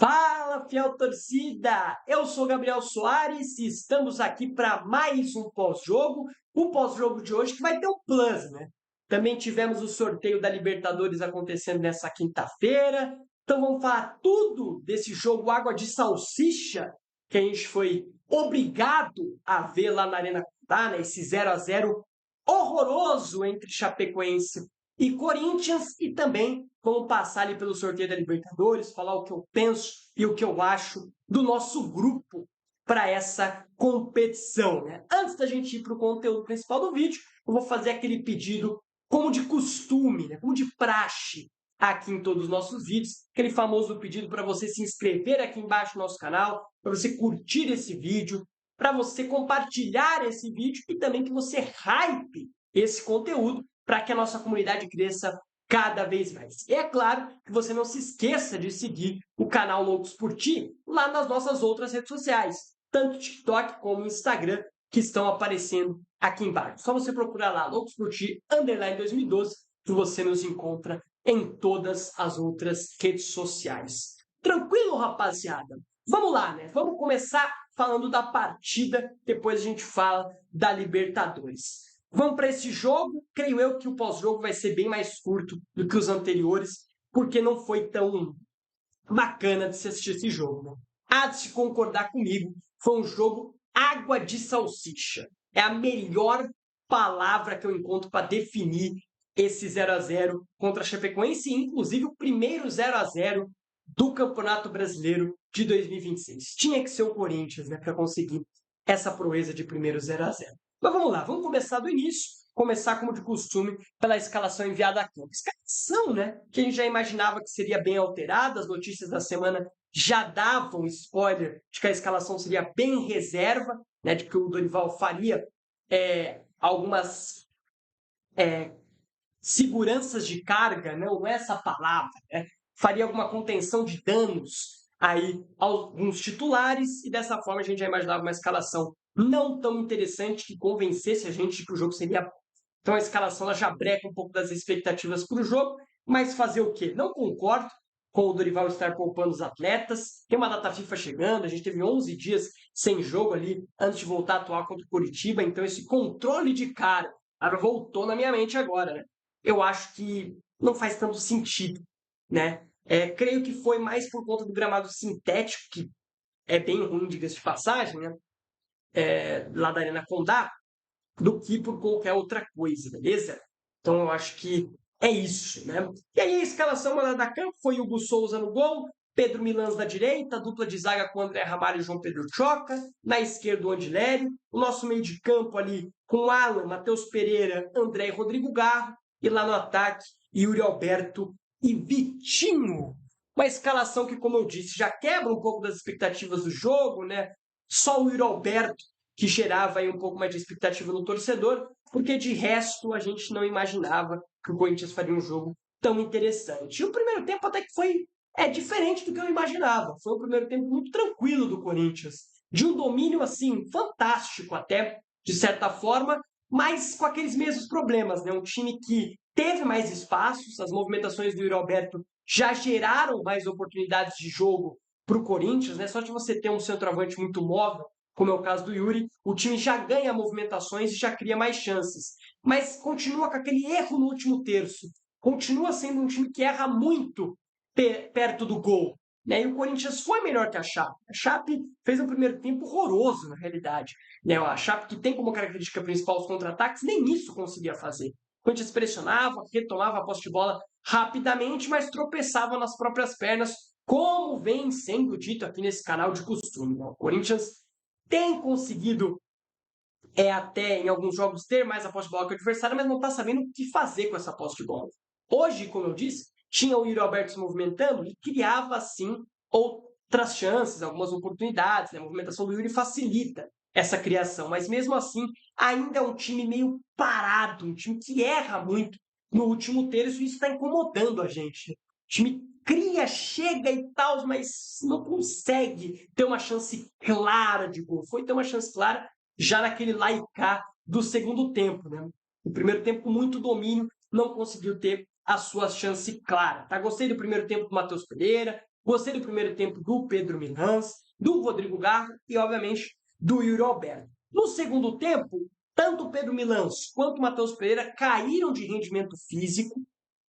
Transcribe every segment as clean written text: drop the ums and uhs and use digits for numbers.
Fala, fiel torcida! Eu sou Gabriel Soares e estamos aqui para mais um pós-jogo. O pós-jogo de hoje que vai ter um plus, né? Também tivemos o sorteio da Libertadores acontecendo nessa quinta-feira. Então vamos falar tudo desse jogo Água de Salsicha que a gente foi obrigado a ver lá na Arena Condá, né? Esse 0-0 horroroso entre Chapecoense e Corinthians, e também vamos passar ali pelo sorteio da Libertadores, falar o que eu penso e o que eu acho do nosso grupo para essa competição, né? Antes da gente ir para o conteúdo principal do vídeo, eu vou fazer aquele pedido como de costume, né? Como de praxe aqui em todos os nossos vídeos, aquele famoso pedido para você se inscrever aqui embaixo no nosso canal, para você curtir esse vídeo, para você compartilhar esse vídeo e também que você hype esse conteúdo para que a nossa comunidade cresça cada vez mais. E é claro que você não se esqueça de seguir o canal Loucos por Ti lá nas nossas outras redes sociais, tanto TikTok como Instagram, que estão aparecendo aqui embaixo. Só você procurar lá Loucos por Ti, _2012, que você nos encontra em todas as outras redes sociais. Tranquilo, rapaziada? Vamos lá, né? Vamos começar falando da partida, depois a gente fala da Libertadores. Vamos para esse jogo. Creio eu que o pós-jogo vai ser bem mais curto do que os anteriores, porque não foi tão bacana de se assistir esse jogo, né? Há de se concordar comigo, foi um jogo água de salsicha. É a melhor palavra que eu encontro para definir esse 0-0 contra a Chapecoense, inclusive o primeiro 0-0 do Campeonato Brasileiro de 2026. Tinha que ser o Corinthians, né, para conseguir essa proeza de primeiro 0-0. Mas vamos lá, vamos começar do início, começar como de costume pela escalação enviada a campo. Escalação, né, que a gente já imaginava que seria bem alterada, as notícias da semana já davam spoiler de que a escalação seria bem reserva, né, de que o Dorival faria algumas seguranças de carga, não é essa palavra, né? Faria alguma contenção de danos aí a alguns titulares, e dessa forma a gente já imaginava uma escalação não tão interessante que convencesse a gente de que o jogo seria bom. Então a escalação ela já breca um pouco das expectativas para o jogo, mas fazer o quê? Não concordo com o Dorival estar poupando os atletas. Tem uma data FIFA chegando, a gente teve 11 dias sem jogo ali antes de voltar a atuar contra o Coritiba, então esse controle de cara voltou na minha mente agora, né? Eu acho que não faz tanto sentido, né? Creio que foi mais por conta do gramado sintético, que é bem ruim, diga-se de passagem, né? Lá da Arena Condá, do que por qualquer outra coisa, beleza? Então eu acho que é isso, né? E aí a escalação da campo foi Hugo Souza no gol, Pedro Milans na direita, dupla de zaga com André Ramalho e João Pedro Choca, na esquerda o Andilério, o nosso meio de campo ali com Alan, Matheus Pereira, André e Rodrigo Garro, e lá no ataque Yuri Alberto e Vitinho. Uma escalação que, como eu disse, já quebra um pouco das expectativas do jogo, né? Só o Yuri Alberto que gerava aí um pouco mais de expectativa no torcedor, porque de resto a gente não imaginava que o Corinthians faria um jogo tão interessante. E o primeiro tempo até que foi diferente do que eu imaginava. Foi um primeiro tempo muito tranquilo do Corinthians, de um domínio assim fantástico até, de certa forma, mas com aqueles mesmos problemas, né? Um time que teve mais espaços, as movimentações do Yuri Alberto já geraram mais oportunidades de jogo para o Corinthians, né? Só de você ter um centroavante muito móvel, como é o caso do Yuri, o time já ganha movimentações e já cria mais chances. Mas continua com aquele erro no último terço. Continua sendo um time que erra muito perto do gol. Né? E o Corinthians foi melhor que a Chape. A Chape fez um primeiro tempo horroroso, na realidade. Né? A Chape, que tem como característica principal os contra-ataques, nem isso conseguia fazer. O Corinthians pressionava, retomava a posse de bola rapidamente, mas tropeçava nas próprias pernas, como vem sendo dito aqui nesse canal de costume. Né? O Corinthians tem conseguido até em alguns jogos ter mais a posse de bola que o adversário, mas não está sabendo o que fazer com essa posse de bola. Hoje, como eu disse, tinha o Yuri Alberto se movimentando e criava, assim, outras chances, algumas oportunidades. Né? A movimentação do Yuri facilita essa criação, mas mesmo assim, ainda é um time meio parado, um time que erra muito no último terço, e isso está incomodando a gente. O time cria, chega e tal, mas não consegue ter uma chance clara de gol. Foi ter uma chance clara já naquele lá e cá do segundo tempo, né? No primeiro tempo, muito domínio, não conseguiu ter a sua chance clara. Tá? Gostei do primeiro tempo do Matheus Pereira, Gostei do primeiro tempo do Pedro Milans, do Rodrigo Garro e, obviamente, do Yuri Alberto. No segundo tempo, tanto o Pedro Milans quanto o Matheus Pereira caíram de rendimento físico,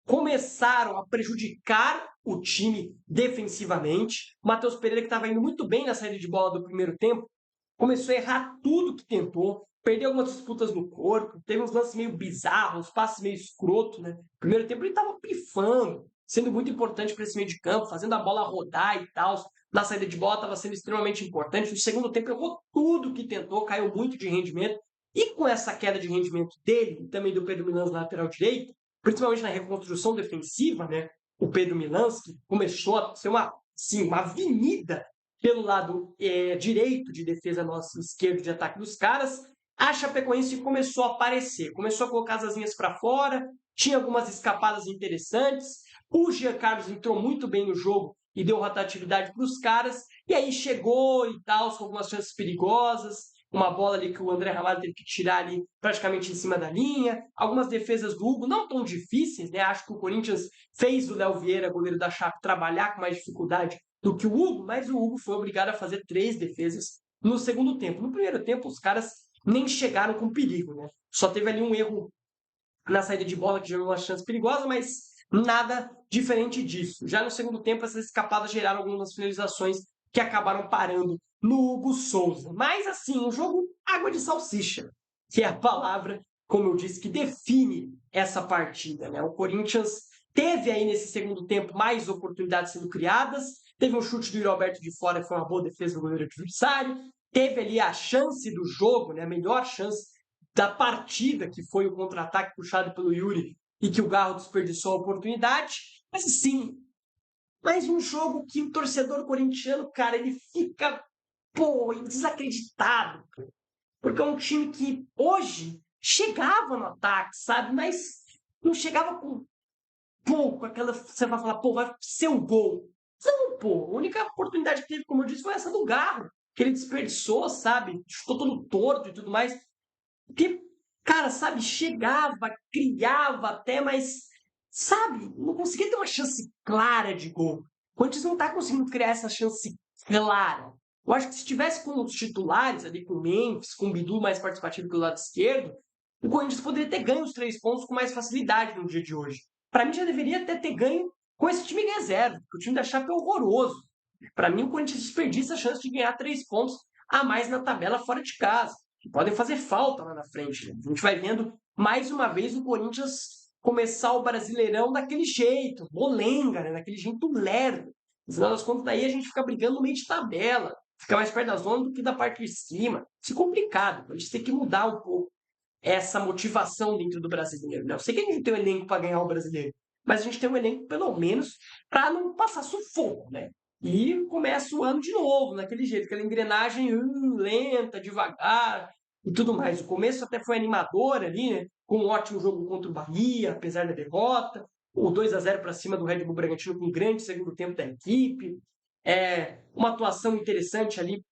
começaram a prejudicar o time defensivamente. O Matheus Pereira, que estava indo muito bem na saída de bola do primeiro tempo, começou a errar tudo que tentou, perdeu algumas disputas no corpo, teve uns lances meio bizarros, uns passes meio escroto, né? No primeiro tempo ele estava pifando, sendo muito importante para esse meio de campo, fazendo a bola rodar e tal. Na saída de bola estava sendo extremamente importante. No segundo tempo errou tudo que tentou, caiu muito de rendimento. E com essa queda de rendimento dele, e também do Pedro Milans na lateral direito, principalmente na reconstrução defensiva, né? O Pedro Milans, que começou a ser uma avenida pelo lado direito de defesa nosso, esquerdo de ataque dos caras, a Chapecoense começou a aparecer, começou a colocar as asinhas para fora, tinha algumas escapadas interessantes, o Jean Carlos entrou muito bem no jogo e deu rotatividade para os caras, e aí chegou e tal, com algumas chances perigosas, uma bola ali que o André Ramalho teve que tirar ali praticamente em cima da linha, algumas defesas do Hugo não tão difíceis, né? Acho que o Corinthians fez o Léo Vieira, goleiro da Chape, trabalhar com mais dificuldade do que o Hugo, mas o Hugo foi obrigado a fazer 3 defesas no segundo tempo. No primeiro tempo, os caras nem chegaram com perigo, né? Só teve ali um erro na saída de bola que gerou uma chance perigosa, mas nada diferente disso. Já no segundo tempo, essas escapadas geraram algumas finalizações que acabaram parando no Hugo Souza. Mas assim, um jogo água de salsicha, que é a palavra, como eu disse, que define essa partida, né? O Corinthians teve aí nesse segundo tempo mais oportunidades sendo criadas, teve um chute do Yuri Alberto de fora, que foi uma boa defesa do goleiro adversário, teve ali a chance do jogo, né? A melhor chance da partida, que foi o contra-ataque puxado pelo Yuri e que o Garro desperdiçou a oportunidade. Mas assim, mais um jogo que o torcedor corintiano, cara, ele fica, desacreditado. Porque é um time que hoje chegava no ataque, sabe? Mas não chegava com pouco, aquela. Você vai falar, vai ser um gol. Não, a única oportunidade que teve, como eu disse, foi essa do Garro, que ele desperdiçou, sabe? Chutou todo torto e tudo mais. Porque, cara, sabe, chegava, criava até, mas, sabe, não conseguia ter uma chance clara de gol. O Corinthians não tá conseguindo criar essa chance clara. Eu acho que se tivesse com os titulares ali, com o Memphis, com o Bidu mais participativo pelo lado esquerdo, o Corinthians poderia ter ganho os 3 pontos com mais facilidade no dia de hoje. Para mim, já deveria até ter ganho com esse time reserva, porque o time da Chape é horroroso. Para mim, o Corinthians desperdiça a chance de ganhar 3 pontos a mais na tabela fora de casa, que podem fazer falta lá na frente. Né? A gente vai vendo mais uma vez o Corinthians começar o Brasileirão daquele jeito, molenga, né? Daquele jeito lerdo. No final das contas, daí a gente fica brigando no meio de tabela, fica mais perto da zona do que da parte de cima. Isso é complicado, a gente tem que mudar um pouco essa motivação dentro do brasileiro. Né? Eu sei que a gente tem um elenco para ganhar o brasileiro, mas a gente tem um elenco, pelo menos, para não passar sufoco, né? E começa o ano de novo, naquele jeito, aquela engrenagem lenta, devagar e tudo mais. O começo até foi animador ali, né? Com um ótimo jogo contra o Bahia, apesar da derrota. O 2-0 para cima do Red Bull Bragantino com um grande segundo tempo da equipe. Uma atuação interessante ali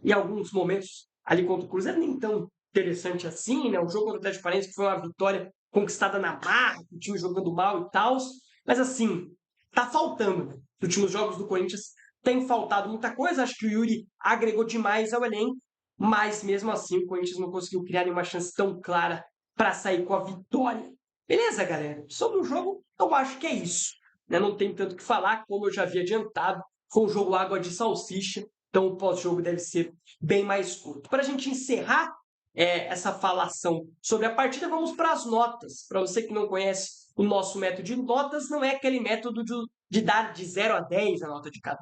em alguns momentos ali contra o Cruzeiro, nem tão interessante assim, né? O jogo contra o Atlético Paranaense que foi uma vitória conquistada na marra, o time jogando mal e tal. Mas assim, tá faltando. Né? Os últimos jogos do Corinthians tem faltado muita coisa. Acho que o Yuri agregou demais ao elenco, mas mesmo assim o Corinthians não conseguiu criar nenhuma chance tão clara para sair com a vitória. Beleza, galera? Sobre o jogo, eu acho que é isso. Né? Não tem tanto o que falar, como eu já havia adiantado. Foi um jogo água de salsicha, então o pós-jogo deve ser bem mais curto. Para a gente encerrar essa falação sobre a partida, vamos para as notas. Para você que não conhece o nosso método de notas, não é aquele método de dar de 0 a 10 a nota de cada.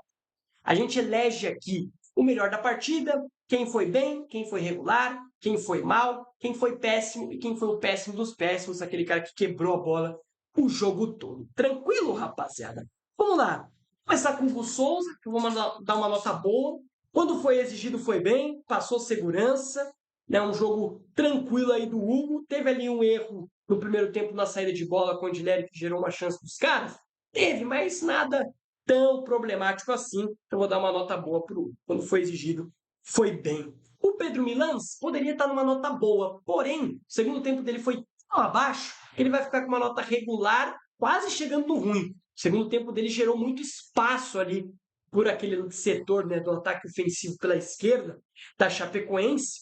A gente elege aqui o melhor da partida, quem foi bem, quem foi regular, quem foi mal, quem foi péssimo e quem foi o péssimo dos péssimos, aquele cara que quebrou a bola o jogo todo. Tranquilo, rapaziada? Vamos lá. Começar com o Hugo Souza, que eu vou dar uma nota boa. Quando foi exigido, foi bem, passou segurança. Né, um jogo tranquilo aí do Hugo. Teve ali um erro no primeiro tempo na saída de bola com o Odilere, que gerou uma chance dos caras. Teve, mas nada tão problemático assim. Então vou dar uma nota boa para o Hugo. Quando foi exigido, foi bem. O Pedro Milans poderia estar numa nota boa, porém, o segundo tempo dele foi tão abaixo, ele vai ficar com uma nota regular, quase chegando no ruim. segundo tempo dele gerou muito espaço ali por aquele setor, né, do ataque ofensivo pela esquerda da Chapecoense,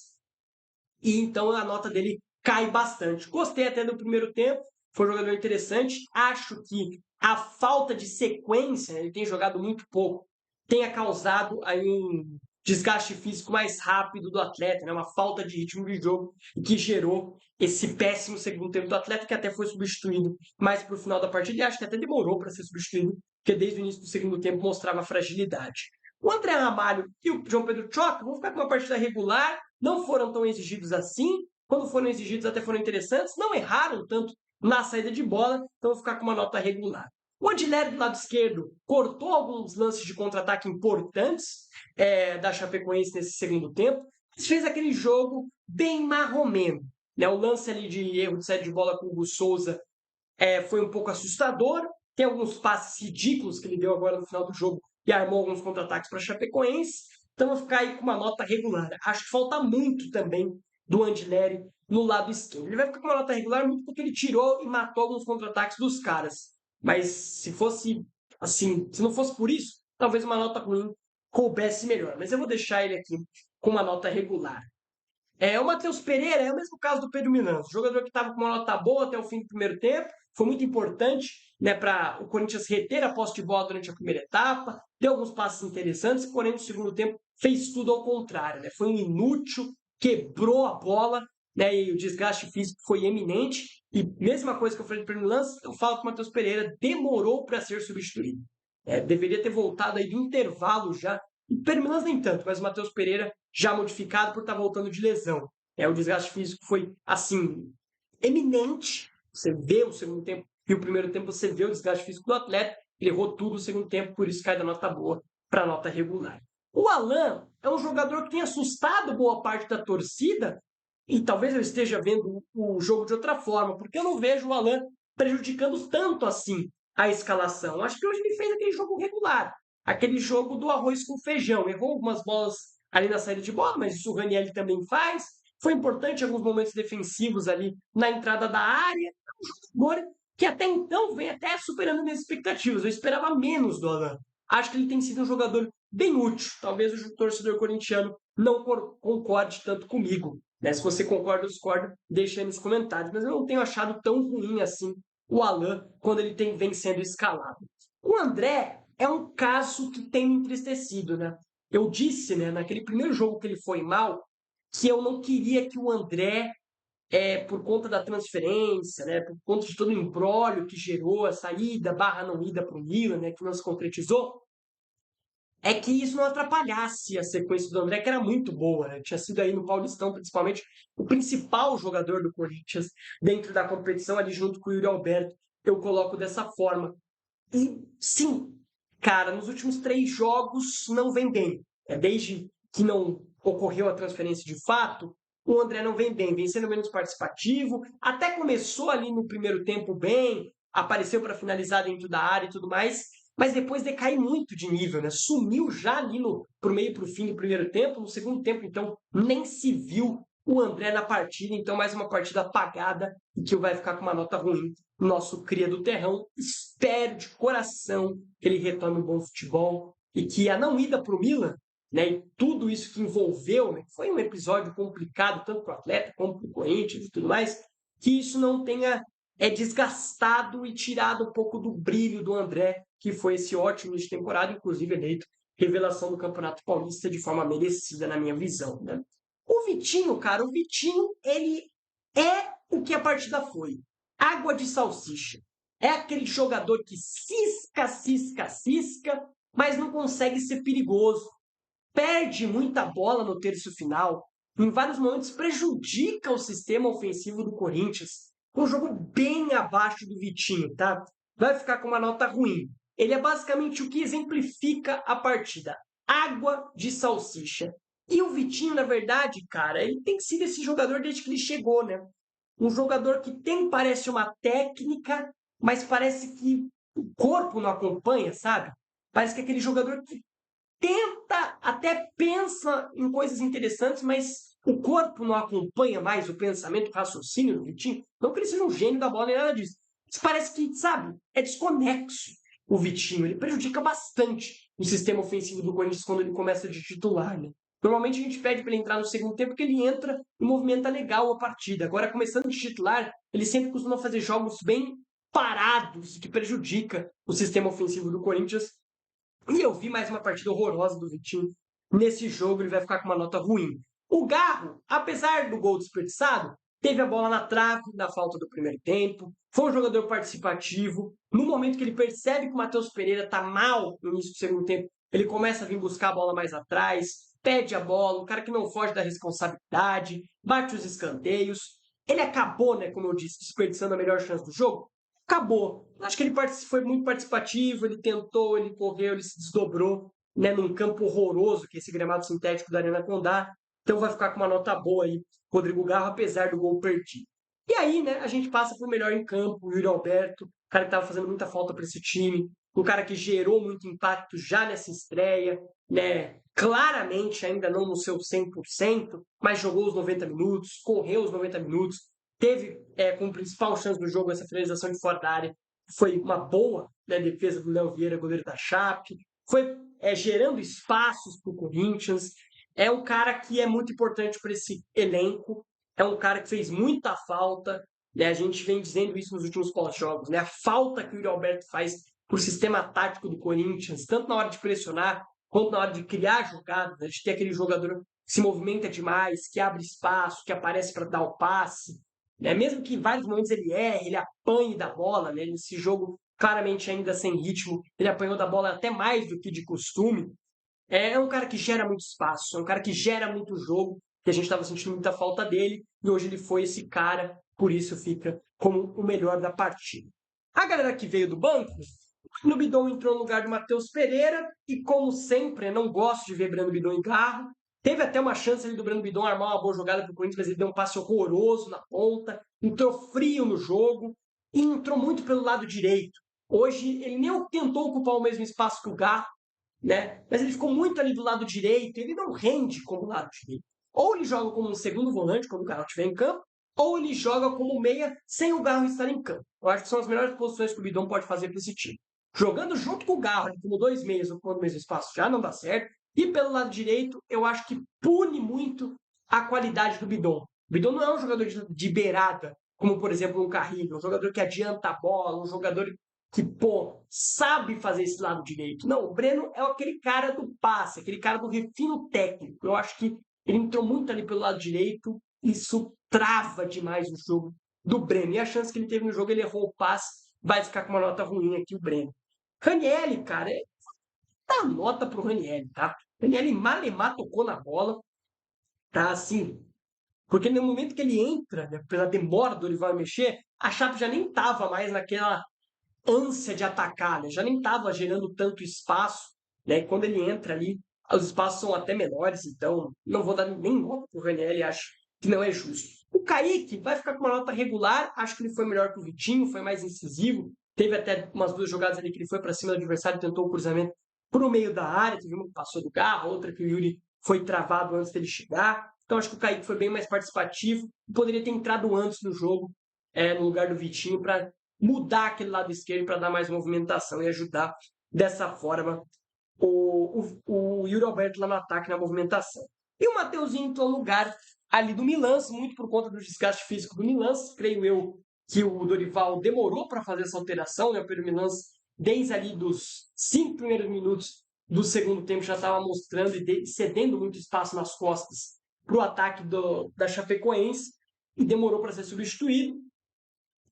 e então a nota dele cai bastante. Gostei até do primeiro tempo, foi um jogador interessante. Acho que a falta de sequência, né, ele tem jogado muito pouco, tenha causado aí um desgaste físico mais rápido do atleta, né, uma falta de ritmo de jogo, que gerou esse péssimo segundo tempo do atleta, que até foi substituído mais para o final da partida, e acho que até demorou para ser substituído, porque desde o início do segundo tempo mostrava fragilidade. O André Ramalho e o João Pedro Choca vão ficar com uma partida regular, não foram tão exigidos assim, quando foram exigidos até foram interessantes, não erraram tanto na saída de bola, então vou ficar com uma nota regular. O Odilé do lado esquerdo cortou alguns lances de contra-ataque importantes da Chapecoense nesse segundo tempo, mas fez aquele jogo bem marromeno. Né? O lance ali de erro de saída de bola com o Hugo Souza foi um pouco assustador. Tem alguns passes ridículos que ele deu agora no final do jogo e armou alguns contra-ataques para a Chapecoense. Então vou ficar aí com uma nota regular. Acho que falta muito também do Andileri no lado esquerdo. Ele vai ficar com uma nota regular muito porque ele tirou e matou alguns contra-ataques dos caras. Mas se fosse assim, se não fosse por isso, talvez uma nota ruim coubesse melhor. Mas eu vou deixar ele aqui com uma nota regular. O Matheus Pereira é o mesmo caso do Pedro Milanço, jogador que estava com uma nota boa até o fim do primeiro tempo, foi muito importante, né, para o Corinthians reter a posse de bola durante a primeira etapa, deu alguns passos interessantes, porém no segundo tempo fez tudo ao contrário, né, foi um inútil, quebrou a bola, né, e o desgaste físico foi eminente, e mesma coisa que eu falei do Pedro Milanço, eu falo que o Matheus Pereira demorou para ser substituído. Deveria ter voltado aí do intervalo já, e Pedro Milanço nem tanto, mas o Matheus Pereira já modificado por estar voltando de lesão. O desgaste físico foi, assim, eminente. Você vê o segundo tempo e o primeiro tempo, você vê o desgaste físico do atleta. Ele errou tudo no segundo tempo, por isso cai da nota boa para a nota regular. O Alan é um jogador que tem assustado boa parte da torcida, e talvez eu esteja vendo o jogo de outra forma, porque eu não vejo o Alan prejudicando tanto assim a escalação. Acho que hoje ele fez aquele jogo regular, aquele jogo do arroz com feijão. Errou algumas bolas ali na saída de bola, mas isso o Ranieri também faz. Foi importante em alguns momentos defensivos ali na entrada da área. É um jogador que até então vem até superando minhas expectativas. Eu esperava menos do Alan. Acho que ele tem sido um jogador bem útil. Talvez o torcedor corintiano não concorde tanto comigo. Né? Se você concorda ou discorda, deixa aí nos comentários. Mas eu não tenho achado tão ruim assim o Alan quando ele vem sendo escalado. O André é um caso que tem me entristecido, né? Eu disse, né, naquele primeiro jogo que ele foi mal, que eu não queria que o André, por conta da transferência, né, por conta de todo o imbróglio que gerou a saída barra não ida para o Milan, né, que não se concretizou, que isso não atrapalhasse a sequência do André, que era muito boa. Né? Tinha sido aí no Paulistão, principalmente, o principal jogador do Corinthians dentro da competição, ali junto com o Yuri Alberto. Eu coloco dessa forma. E sim, cara, nos últimos 3 jogos não vem bem. Desde que não ocorreu a transferência de fato, o André não vem bem, vem sendo menos participativo. Até começou ali no primeiro tempo bem, apareceu para finalizar dentro da área e tudo mais, mas depois decai muito de nível, né? Sumiu já ali pro meio para o fim do primeiro tempo. No segundo tempo, então, nem se viu o André na partida. Então, mais uma partida apagada e que vai ficar com uma nota ruim. Nosso cria do terrão, espero de coração que ele retome um bom futebol e que a não ida para o Milan, né, e tudo isso que envolveu, né, foi um episódio complicado tanto para o atleta como para o Corinthians e tudo mais, que isso não tenha desgastado e tirado um pouco do brilho do André, que foi esse ótimo início de temporada, inclusive eleito revelação do Campeonato Paulista de forma merecida na minha visão. Né? O Vitinho, cara, ele é o que a partida foi. Água de salsicha. É aquele jogador que cisca, mas não consegue ser perigoso. Perde muita bola no terço final. Em vários momentos prejudica o sistema ofensivo do Corinthians. Um jogo bem abaixo do Vitinho, tá? Vai ficar com uma nota ruim. Ele é basicamente o que exemplifica a partida. Água de salsicha. E o Vitinho, na verdade, cara, ele tem sido esse jogador desde que ele chegou, né? Um jogador que parece uma técnica, mas parece que o corpo não acompanha, sabe? Parece que é aquele jogador que tenta, até pensa em coisas interessantes, mas o corpo não acompanha mais o pensamento, o raciocínio do Vitinho. Não que ele seja um gênio da bola nem nada disso. Mas parece que, sabe, é desconexo. o Vitinho. Ele prejudica bastante o sistema ofensivo do Corinthians quando ele começa de titular, né? Normalmente a gente pede para ele entrar no segundo tempo porque ele entra e movimenta legal a partida. Agora, começando de titular, ele sempre costuma fazer jogos bem parados, que prejudica o sistema ofensivo do Corinthians. E eu vi mais uma partida horrorosa do Vitinho. Nesse jogo ele vai ficar com uma nota ruim. O Garro, apesar do gol desperdiçado, teve a bola na trave na falta do primeiro tempo. Foi um jogador participativo. No momento que ele percebe que o Matheus Pereira está mal no início do segundo tempo, ele começa a vir buscar a bola mais atrás, pede a bola, um cara que não foge da responsabilidade, bate os escanteios. Ele acabou, né, como eu disse, desperdiçando a melhor chance do jogo. Acabou. Acho que ele foi muito participativo, ele tentou, ele correu, ele se desdobrou, né, num campo horroroso, que é esse gramado sintético da Arena Condá. Então vai ficar com uma nota boa aí, Rodrigo Garro, apesar do gol perdido. E aí, né, a gente passa pro melhor em campo, o Yuri Alberto, cara que estava fazendo muita falta para esse time, um cara que gerou muito impacto já nessa estreia, né, claramente ainda não no seu 100%, mas jogou os 90 minutos, correu os 90 minutos, teve como principal chance do jogo essa finalização de fora da área, foi uma boa, né, defesa do Léo Vieira, goleiro da Chape, foi gerando espaços para o Corinthians, é um cara que é muito importante para esse elenco, é um cara que fez muita falta, né, a gente vem dizendo isso nos últimos pós-jogos, né, a falta que o Yuri Alberto faz para o sistema tático do Corinthians, tanto na hora de pressionar, quanto na hora de criar jogadas, né, de ter aquele jogador que se movimenta demais, que abre espaço, que aparece para dar o passe, né? Mesmo que em vários momentos ele erre, ele apanhe da bola, né? Nesse jogo claramente ainda sem ritmo, ele apanhou da bola até mais do que de costume. É um cara que gera muito espaço, é um cara que gera muito jogo, que a gente estava sentindo muita falta dele, e hoje ele foi esse cara, por isso fica como o melhor da partida. A galera que veio do banco, o Breno Bidon entrou no lugar do Matheus Pereira, e como sempre, eu não gosto de ver Breno Bidon em Garro. Teve até uma chance ali do Breno Bidon armar uma boa jogada para o Corinthians, mas ele deu um passe horroroso na ponta, entrou frio no jogo, e entrou muito pelo lado direito. Hoje ele nem tentou ocupar o mesmo espaço que o Garro, né? Mas ele ficou muito ali do lado direito, ele não rende como lado direito. Ou ele joga como um segundo volante quando o Garro estiver em campo, ou ele joga como meia sem o Garro estar em campo. Eu acho que são as melhores posições que o Bidon pode fazer para esse time. Jogando junto com o Garro, como dois meias ocupando o mesmo espaço, já não dá certo. E pelo lado direito, eu acho que pune muito a qualidade do Bidon. O Bidon não é um jogador de beirada, como por exemplo um Carrilho, um jogador que adianta a bola, um jogador que, pô, sabe fazer esse lado direito. Não, o Breno é aquele cara do passe, aquele cara do refino técnico. Eu acho que ele entrou muito ali pelo lado direito, isso trava demais o jogo do Breno. E a chance que ele teve no jogo, ele errou o passe, vai ficar com uma nota ruim aqui o Breno. Ranieri, cara, dá nota pro Ranieri, tá? Ranieri malemar tocou na bola, tá assim. Porque no momento que ele entra, né, pela demora do Dorival mexer, a Chape já nem tava mais naquela ânsia de atacar, né? Já nem estava gerando tanto espaço, né? E quando ele entra ali, os espaços são até menores, então não vou dar nem nota pro Ranieri, acho que não é justo. O Kaique vai ficar com uma nota regular, acho que ele foi melhor que o Vitinho, foi mais incisivo, teve até umas duas jogadas ali que ele foi para cima do adversário, tentou o cruzamento pro meio da área, teve uma que passou do Garro, outra que o Yuri foi travado antes dele chegar. Então acho que o Kaique foi bem mais participativo e poderia ter entrado antes no jogo, no lugar do Vitinho, para mudar aquele lado esquerdo para dar mais movimentação e ajudar dessa forma o Yuri Alberto lá no ataque, na movimentação. E o Mateuzinho entrou no lugar ali do Milan, muito por conta do desgaste físico do Milan. Creio eu que o Dorival demorou para fazer essa alteração, né? O Pedro Milan, desde ali dos 5 primeiros minutos do segundo tempo, já estava mostrando e cedendo muito espaço nas costas para o ataque da Chapecoense e demorou para ser substituído.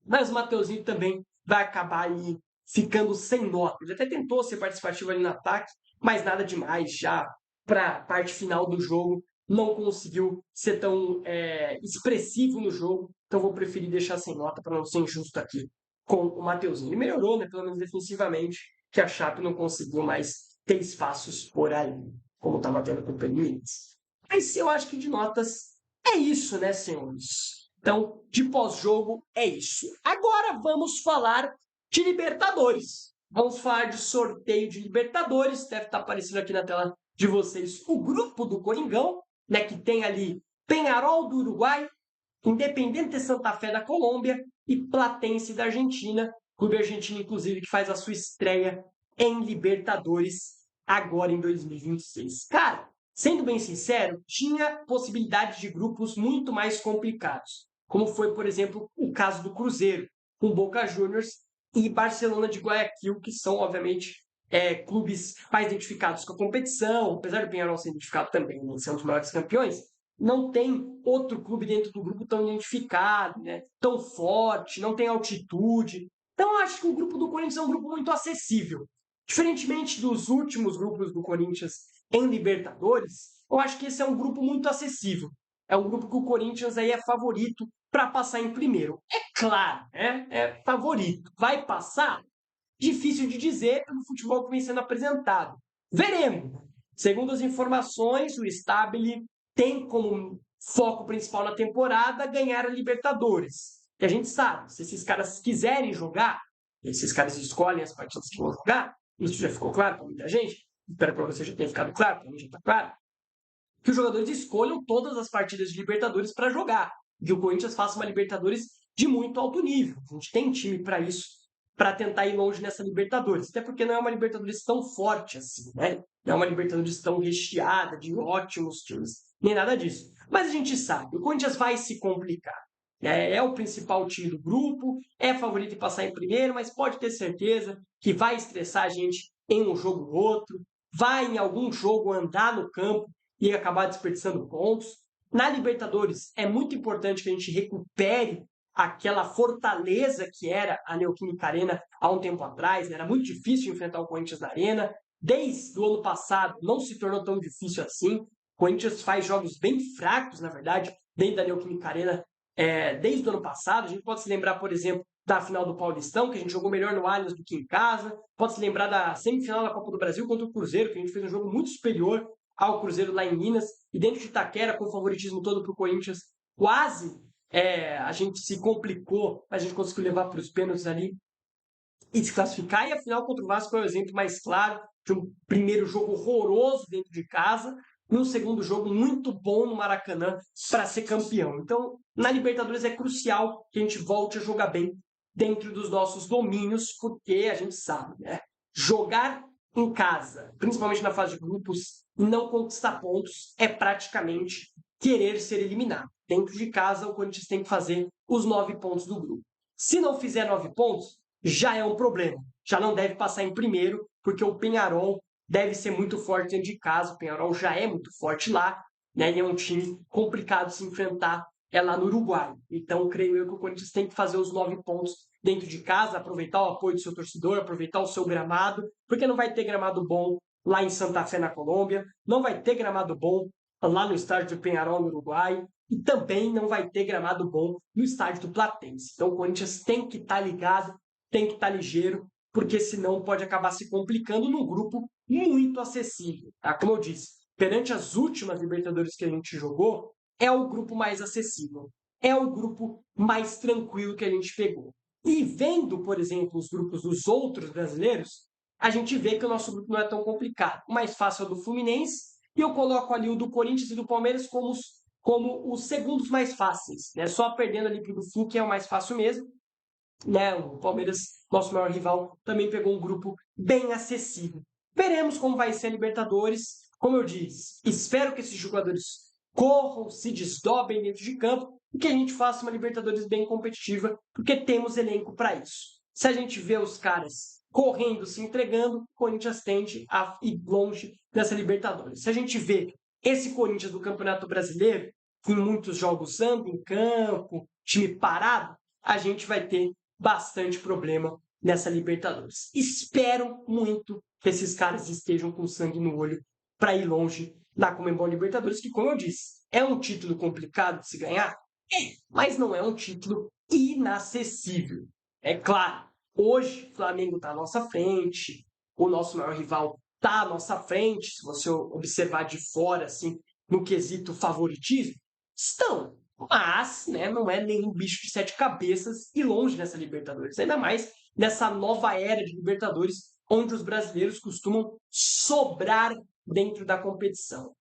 Mas o Mateuzinho também vai acabar aí ficando sem nota. Ele até tentou ser participativo ali no ataque, mas nada demais. Já para a parte final do jogo, não conseguiu ser tão expressivo no jogo. Então vou preferir deixar sem nota para não ser injusto aqui com o Mateuzinho. Ele melhorou, né, pelo menos defensivamente, que a Chape não conseguiu mais ter espaços por aí, como estava tendo com o Península. Mas eu acho que de notas é isso, né, senhores? Então, de pós-jogo, é isso. Agora vamos falar de Libertadores. Vamos falar de sorteio de Libertadores. Deve estar aparecendo aqui na tela de vocês o grupo do Coringão, né, que tem ali Peñarol do Uruguai, Independiente Santa Fé da Colômbia e Platense da Argentina. clube argentino, inclusive, que faz a sua estreia em Libertadores agora em 2026. Cara, sendo bem sincero, tinha possibilidades de grupos muito mais complicados, como foi, por exemplo, o caso do Cruzeiro, com Boca Juniors e Barcelona de Guayaquil, que são, obviamente, clubes mais identificados com a competição, apesar do Peñarol ser identificado também, né, ser um dos maiores campeões, não tem outro clube dentro do grupo tão identificado, né, tão forte, não tem altitude. Então, eu acho que o grupo do Corinthians é um grupo muito acessível. Diferentemente dos últimos grupos do Corinthians em Libertadores, eu acho que esse é um grupo muito acessível. É um grupo que o Corinthians aí é favorito para passar em primeiro. É claro, né? É favorito. Vai passar? Difícil de dizer pelo futebol que vem sendo apresentado. Veremos. Segundo as informações, o Stabile tem como foco principal na temporada ganhar a Libertadores. E a gente sabe, se esses caras quiserem jogar, esses caras escolhem as partidas que vão jogar, isso já ficou claro para muita gente, espero que para você já tenha ficado claro, para mim já está claro, que os jogadores escolham todas as partidas de Libertadores para jogar, que o Corinthians faça uma Libertadores de muito alto nível. A gente tem time para isso, para tentar ir longe nessa Libertadores, até porque não é uma Libertadores tão forte assim, né? Não é uma Libertadores tão recheada de ótimos times, nem nada disso. Mas a gente sabe, o Corinthians vai se complicar. É o principal time do grupo, é favorito em passar em primeiro, mas pode ter certeza que vai estressar a gente em um jogo ou outro, vai em algum jogo andar no campo e acabar desperdiçando pontos. Na Libertadores, é muito importante que a gente recupere aquela fortaleza que era a Neoquímica Arena há um tempo atrás. Né? Era muito difícil enfrentar o Corinthians na Arena. Desde o ano passado, não se tornou tão difícil assim. O Corinthians faz jogos bem fracos, na verdade, dentro da Neoquímica Arena desde o ano passado. A gente pode se lembrar, por exemplo, da final do Paulistão, que a gente jogou melhor no Allianz do que em casa. Pode se lembrar da semifinal da Copa do Brasil contra o Cruzeiro, que a gente fez um jogo muito superior ao Cruzeiro lá em Minas. E dentro de Itaquera, com o favoritismo todo para o Corinthians, quase a gente se complicou, a gente conseguiu levar para os pênaltis ali e se classificar. E a final contra o Vasco é o exemplo mais claro de um primeiro jogo horroroso dentro de casa e um segundo jogo muito bom no Maracanã para ser campeão. Então, na Libertadores é crucial que a gente volte a jogar bem dentro dos nossos domínios, porque a gente sabe, né? Jogar em casa, principalmente na fase de grupos, e não conquistar pontos é praticamente querer ser eliminado. Dentro de casa, o Corinthians tem que fazer os 9 pontos do grupo. Se não fizer 9 pontos, já é um problema. Já não deve passar em primeiro, porque o Peñarol deve ser muito forte dentro de casa. O Peñarol já é muito forte lá, né? E é um time complicado de se enfrentar lá no Uruguai. Então, creio eu que o Corinthians tem que fazer os 9 pontos dentro de casa, aproveitar o apoio do seu torcedor, aproveitar o seu gramado, porque não vai ter gramado bom lá em Santa Fé, na Colômbia, não vai ter gramado bom lá no estádio do Peñarol, no Uruguai, e também não vai ter gramado bom no estádio do Platense. Então, o Corinthians tem que estar ligado, tem que estar ligeiro, porque senão pode acabar se complicando num grupo muito acessível. Tá? Como eu disse, perante as últimas Libertadores que a gente jogou, é o grupo mais acessível, é o grupo mais tranquilo que a gente pegou. E vendo, por exemplo, os grupos dos outros brasileiros, a gente vê que o nosso grupo não é tão complicado. O mais fácil é o do Fluminense, e eu coloco ali o do Corinthians e do Palmeiras como os segundos mais fáceis, né? Só perdendo ali para o do Flu, que é o mais fácil mesmo. Né? O Palmeiras, nosso maior rival, também pegou um grupo bem acessível. Veremos como vai ser a Libertadores. Como eu disse, espero que esses jogadores corram, se desdobrem dentro de campo e que a gente faça uma Libertadores bem competitiva, porque temos elenco para isso. Se a gente vê os caras correndo, se entregando, o Corinthians tende a ir longe nessa Libertadores. Se a gente vê esse Corinthians do Campeonato Brasileiro, que em muitos jogos anda em campo, time parado, a gente vai ter bastante problema nessa Libertadores. Espero muito que esses caras estejam com sangue no olho para ir longe na Conmebol Libertadores, que, como eu disse, é um título complicado de se ganhar, mas não é um título inacessível. É claro, hoje o Flamengo está à nossa frente, o nosso maior rival está à nossa frente, se você observar de fora, assim, no quesito favoritismo, estão. Mas, né, não é nenhum bicho de 7 cabeças e longe nessa Libertadores. Ainda mais nessa nova era de Libertadores, onde os brasileiros costumam sobrar dentro da competição.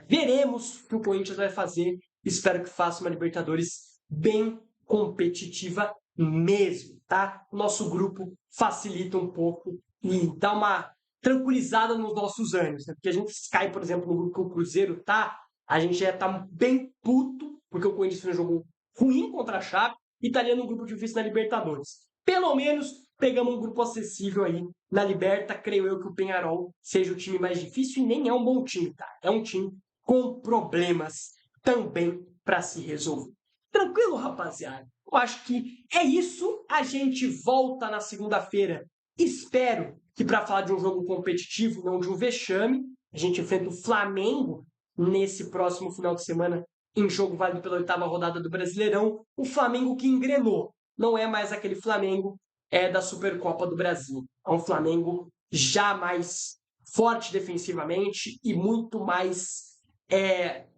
Veremos o que o Corinthians vai fazer. Espero que faça uma Libertadores bem competitiva mesmo. tá? O nosso grupo facilita um pouco e dá uma tranquilizada nos nossos ânimos, né? Porque a gente cai, por exemplo, no grupo que o Cruzeiro tá, a gente já tá bem puto, porque o Corinthians fez um jogo ruim contra a Chape e tá ali no grupo difícil na Libertadores. Pelo menos pegamos um grupo acessível aí na Liberta. Creio eu que o Peñarol seja o time mais difícil e nem é um bom time, tá? É um time com problemas também para se resolver. Tranquilo, rapaziada? Eu acho que é isso. A gente volta na segunda-feira. Espero que para falar de um jogo competitivo, não de um vexame. A gente enfrenta o Flamengo nesse próximo final de semana em jogo válido pela 8ª rodada do Brasileirão. O Flamengo que engrenou. Não é mais aquele Flamengo da Supercopa do Brasil. É um Flamengo já mais forte defensivamente e muito mais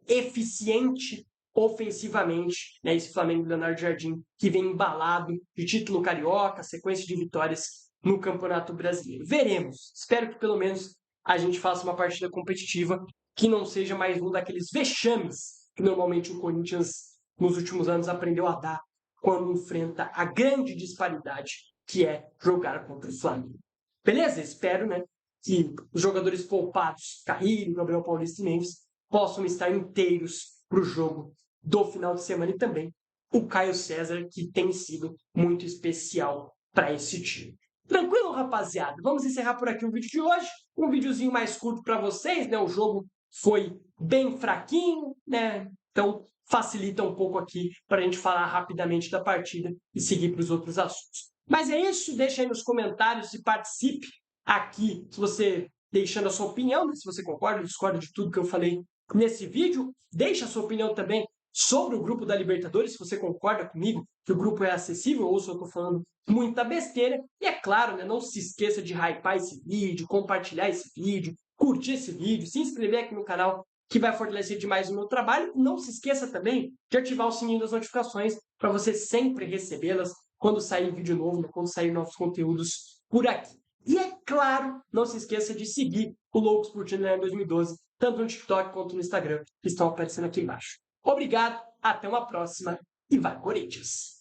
eficiente ofensivamente, né? Esse Flamengo do Leonardo Jardim que vem embalado de título carioca, sequência de vitórias no Campeonato Brasileiro. Veremos. Espero que pelo menos a gente faça uma partida competitiva que não seja mais um daqueles vexames que normalmente o Corinthians nos últimos anos aprendeu a dar quando enfrenta a grande disparidade que é jogar contra o Flamengo. Beleza? Espero, né, que os jogadores poupados, Carrilho, Gabriel Paulista e Mendes, possam estar inteiros para o jogo do final de semana e também o Caio César, que tem sido muito especial para esse time. Tranquilo, rapaziada? Vamos encerrar por aqui o vídeo de hoje. Um videozinho mais curto para vocês, né? O jogo foi bem fraquinho, né? Então facilita um pouco aqui para a gente falar rapidamente da partida e seguir para os outros assuntos. Mas é isso, deixa aí nos comentários e participe aqui, se você deixando a sua opinião, né? Se você concorda ou discorda de tudo que eu falei nesse vídeo. Deixa a sua opinião também sobre o grupo da Libertadores, se você concorda comigo que o grupo é acessível ou se eu estou falando muita besteira. E é claro, né, não se esqueça de hypar esse vídeo, compartilhar esse vídeo, curtir esse vídeo, se inscrever aqui no canal, que vai fortalecer demais o meu trabalho. Não se esqueça também de ativar o sininho das notificações para você sempre recebê-las quando sair vídeo novo, né, quando sair novos conteúdos por aqui. E é claro, não se esqueça de seguir o Loucos por Tino 2012, tanto no TikTok quanto no Instagram, que estão aparecendo aqui embaixo. Obrigado, até uma próxima e vai Corinthians!